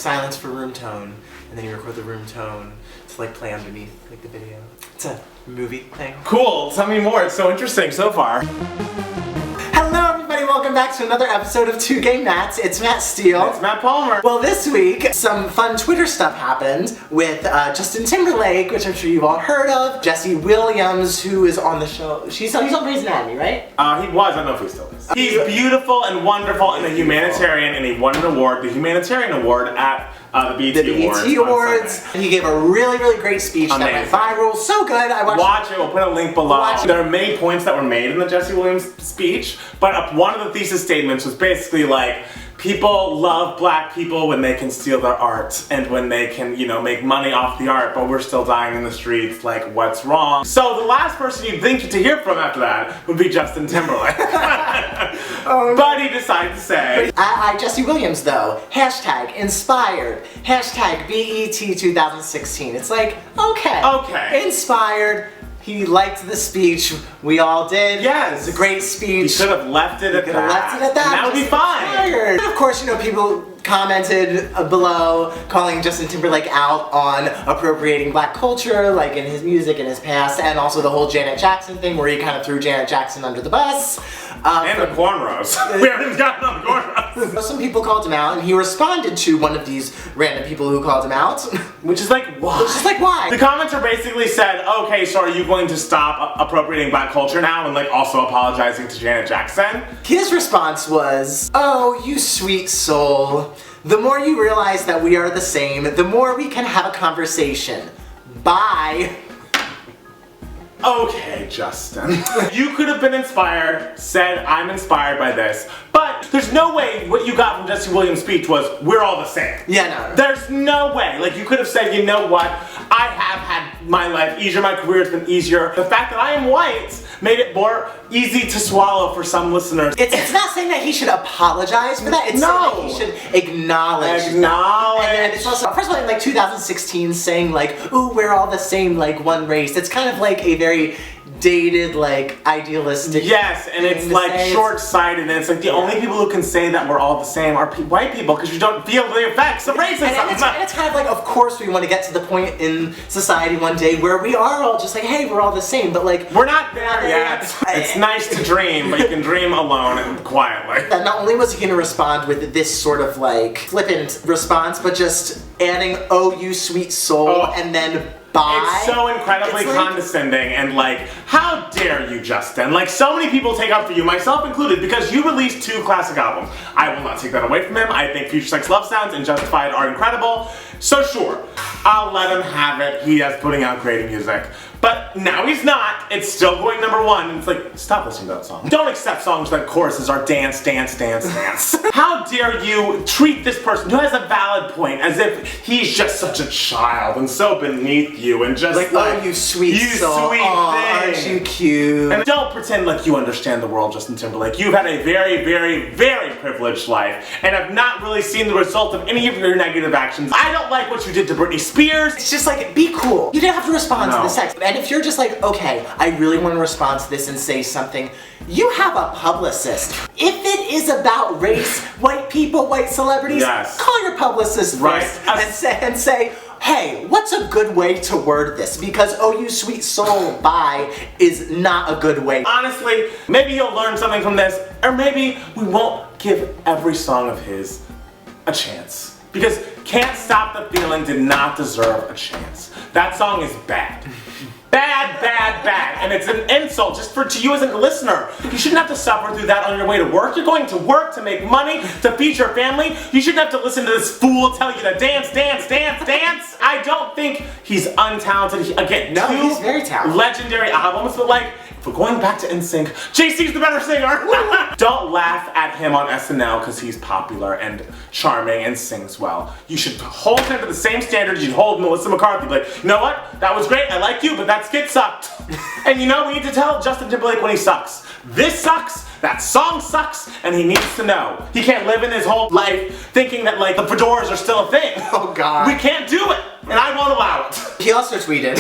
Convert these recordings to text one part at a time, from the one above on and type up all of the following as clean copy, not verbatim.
silence for room tone, and then you record the room tone to like play underneath like the video. It's a movie thing. Cool, tell me more. It's so interesting so far. Hello everybody, welcome back to another episode of Two Gay Matts. It's Matt Steele. It's Matt Palmer. Well, this week, some fun Twitter stuff happened with Justin Timberlake, which I'm sure you've all heard of. Jesse Williams, who is on the show. He's on Grey's Anatomy, right? He was, I don't know if he still is. He's beautiful and wonderful and a humanitarian, and he won an award, the Humanitarian Award at the BET Awards. He gave a really, really great speech that went viral. So good. I watched it. We'll put a link below. There are many points that were made in the Jesse Williams speech, but one of the thesis statements was basically like, people love black people when they can steal their art and when they can, you know, make money off the art, but we're still dying in the streets, like, what's wrong? So the last person you'd think to hear from after that would be Justin Timberlake. But he decided to say... Jesse Williams, though, hashtag inspired, hashtag BET 2016. It's like, okay. Inspired. He liked the speech. We all did. Yes. It's a great speech. He could have left it at that. And that would be fine. And of course, you know, people commented below calling Justin Timberlake out on appropriating black culture, like in his music and his past, and also the whole Janet Jackson thing where he kind of threw Janet Jackson under the bus. And the cornrows. We haven't gotten on the cornrows. Some people called him out, and he responded to one of these random people who called him out. Which is like, why? The commenter basically said, okay, so are you going to stop appropriating black culture now and like also apologizing to Janet Jackson? His response was, oh, you sweet soul. The more you realize that we are the same, the more we can have a conversation. Bye. Okay, Justin. You could have been inspired, said, I'm inspired by this, but there's no way what you got from Jesse Williams' speech was, we're all the same. Yeah, no. There's no way. Like, you could have said, you know what, I have had my life easier, my career has been easier. The fact that I am white made it more easy to swallow for some listeners. It's not saying that he should apologize for that, it's saying that he should acknowledge that. And it's also, first of all, in like 2016, saying like, ooh, we're all the same, like one race. It's kind of like a very dated, like, idealistic. Yes, and it's like short-sighted, and it's like the only people who can say that we're all the same are white people, because you don't feel the effects of racism. And it's kind of like, of course we want to get to the point in society one day where we are all just like, hey, we're all the same, but like... We're not there yet. It's nice to dream, but you can dream alone and quietly. That not only was he going to respond with this sort of like flippant response, but just adding, oh, you sweet soul, and then... Bye. It's so incredibly condescending and like, how dare you, Justin? Like, so many people take up for you, myself included, because you released 2 classic albums. I will not take that away from him. I think Future Sex Love Sounds and Justified are incredible. So sure, I'll let him have it. He is putting out great music. But now he's not. It's still going #1. And it's like, stop listening to that song. Don't accept songs that choruses are dance, dance, dance, dance. How dare you treat this person who has a valid point as if he's just such a child and so beneath you and just like oh, you sweet soul. Thing. Aren't you cute? And don't pretend like you understand the world, Justin Timberlake. You've had a very, very, very privileged life and have not really seen the result of any of your negative actions. I don't like what you did to Britney Spears. It's just like, be cool. You didn't have to respond to the sex. And if you're just like, okay, I really want to respond to this and say something, you have a publicist. If it is about race, white people, white celebrities, call your publicist first and say, hey, what's a good way to word this? Because, oh, you sweet soul, bye, is not a good way. Honestly, maybe he'll learn something from this, or maybe we won't give every song of his a chance. Because Can't Stop the Feeling did not deserve a chance. That song is bad. Bad, bad, bad. And it's an insult just to you as a listener. You shouldn't have to suffer through that on your way to work. You're going to work to make money, to feed your family. You shouldn't have to listen to this fool tell you to dance, dance, dance, dance. I don't think he's untalented. Again, no, he's very talented. Legendary albums, but like, if we're going back to NSYNC, JC's the better singer. Don't laugh at him on SNL because he's popular and charming and sings well. You should hold him to the same standards you'd hold Melissa McCarthy. Like, you know what? That was great. I like you, but that skit sucked. And you know, we need to tell Justin Timberlake when he sucks. This sucks, that song sucks, and he needs to know. He can't live in his whole life thinking that like the fedoras are still a thing. Oh God. We can't do it, and I won't allow it. He also tweeted,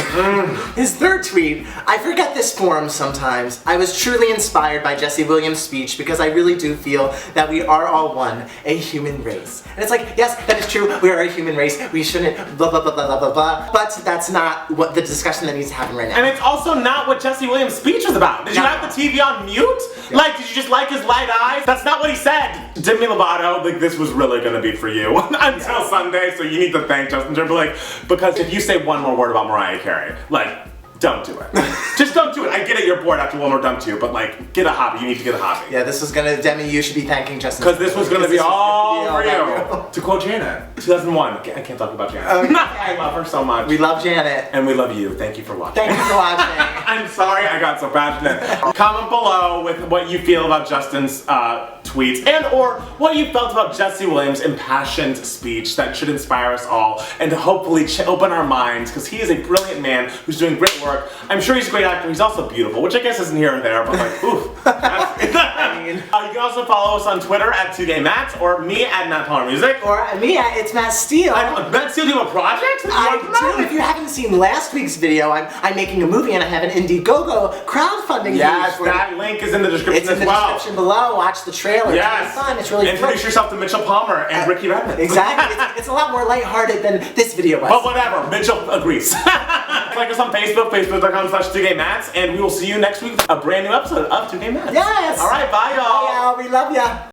his third tweet, I forget this forum sometimes. I was truly inspired by Jesse Williams' speech because I really do feel that we are all one, a human race. And it's like, yes, that is true, we are a human race, we shouldn't blah blah blah blah blah blah, but that's not what the discussion that needs to happen right now. And it's also not what Jesse Williams' speech was about. Did you have the TV on mute? Yeah. Like, did you just like his light eyes? That's not what he said. Demi Lovato, like, this was really gonna be for you until Sunday, so you need to thank Justin Timberlake, because if you say one more word about Mariah Carey, like, don't do it. Just don't do it. I get it, you're bored after one more dump to you, but like, get a hobby. You need to get a hobby. Yeah, this was gonna, Demi, you should be thanking Justin. Because this was gonna be all for you. To quote Janet, 2001. I can't talk about Janet. Okay. I love her so much. We love Janet. And we love you. Thank you for watching. Thank you for watching. I'm sorry I got so passionate. Comment below with what you feel about Justin's tweets and or what you felt about Jesse Williams' impassioned speech that should inspire us all and to hopefully open our minds, because he is a brilliant man who's doing great work. I'm sure he's a great actor. He's also beautiful, which I guess isn't here or there, but like, oof. You can also follow us on Twitter at 2GayMats or me at MattPalmerMusic. Or me at It's Matt Steele. Matt Steele, do you have a project? I do. If you haven't seen last week's video, I'm making a movie and I have an Indiegogo crowdfunding. Yes, that link is in the description as well. It's in the description below. Watch the trailer. Yes. It's really fun. It's really fun. Introduce yourself to Mitchell Palmer and Ricky Redmond. Exactly. It's a lot more lighthearted than this video was. But whatever. Mitchell agrees. Like us on Facebook, facebook.com/2GayMats, and we will see you next week with a brand new episode of 2GayMats. Yes! Alright, bye y'all. Bye y'all. We love ya.